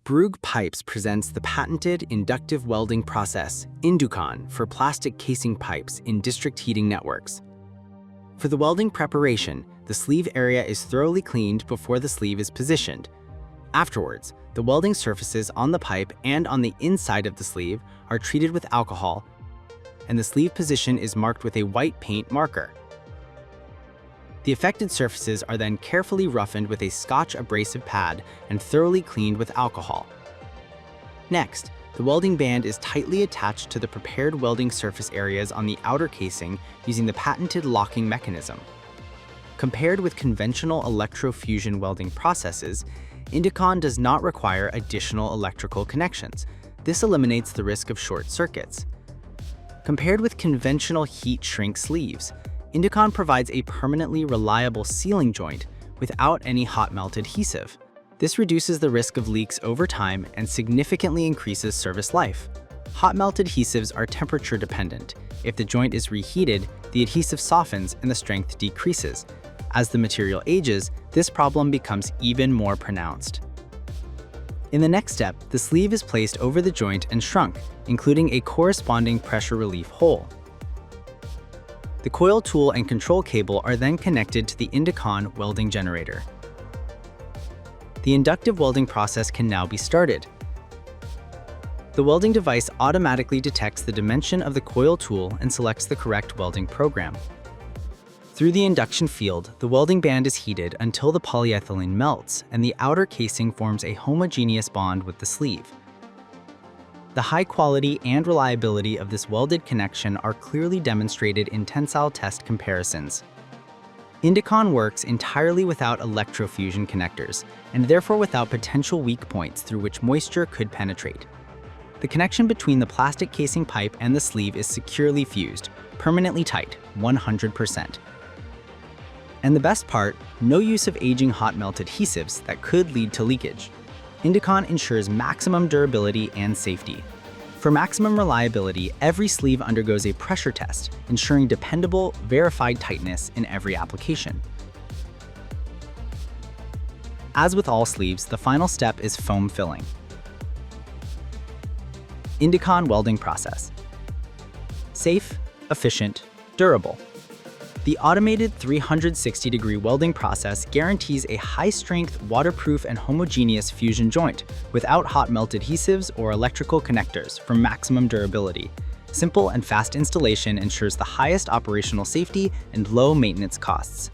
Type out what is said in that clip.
Brugg Pipes presents the patented inductive welding process, INDUCON, for plastic casing pipes in district heating networks. For the welding preparation, the sleeve area is thoroughly cleaned before the sleeve is positioned. Afterwards, the welding surfaces on the pipe and on the inside of the sleeve are treated with alcohol, and the sleeve position is marked with a white paint marker. The affected surfaces are then carefully roughened with a Scotch abrasive pad and thoroughly cleaned with alcohol. Next, the welding band is tightly attached to the prepared welding surface areas on the outer casing using the patented locking mechanism. Compared with conventional electrofusion welding processes, INDUCON does not require additional electrical connections. This eliminates the risk of short circuits. Compared with conventional heat shrink sleeves, INDUCON provides a permanently reliable sealing joint without any hot melt adhesive. This reduces the risk of leaks over time and significantly increases service life. Hot melt adhesives are temperature dependent. If the joint is reheated, the adhesive softens and the strength decreases. As the material ages, this problem becomes even more pronounced. In the next step, the sleeve is placed over the joint and shrunk, including a corresponding pressure relief hole. The coil tool and control cable are then connected to the INDUCON welding generator. The inductive welding process can now be started. The welding device automatically detects the dimension of the coil tool and selects the correct welding program. Through the induction field, the welding band is heated until the polyethylene melts and the outer casing forms a homogeneous bond with the sleeve. The high quality and reliability of this welded connection are clearly demonstrated in tensile test comparisons. INDUCON works entirely without electrofusion connectors, and therefore without potential weak points through which moisture could penetrate. The connection between the plastic casing pipe and the sleeve is securely fused, permanently tight, 100%. And the best part, no use of aging hot melt adhesives that could lead to leakage. INDUCON ensures maximum durability and safety. For maximum reliability, every sleeve undergoes a pressure test, ensuring dependable, verified tightness in every application. As with all sleeves, the final step is foam filling. INDUCON welding process. Safe, efficient, durable. The automated 360-degree welding process guarantees a high-strength, waterproof, and homogeneous fusion joint without hot melt adhesives or electrical connectors for maximum durability. Simple and fast installation ensures the highest operational safety and low maintenance costs.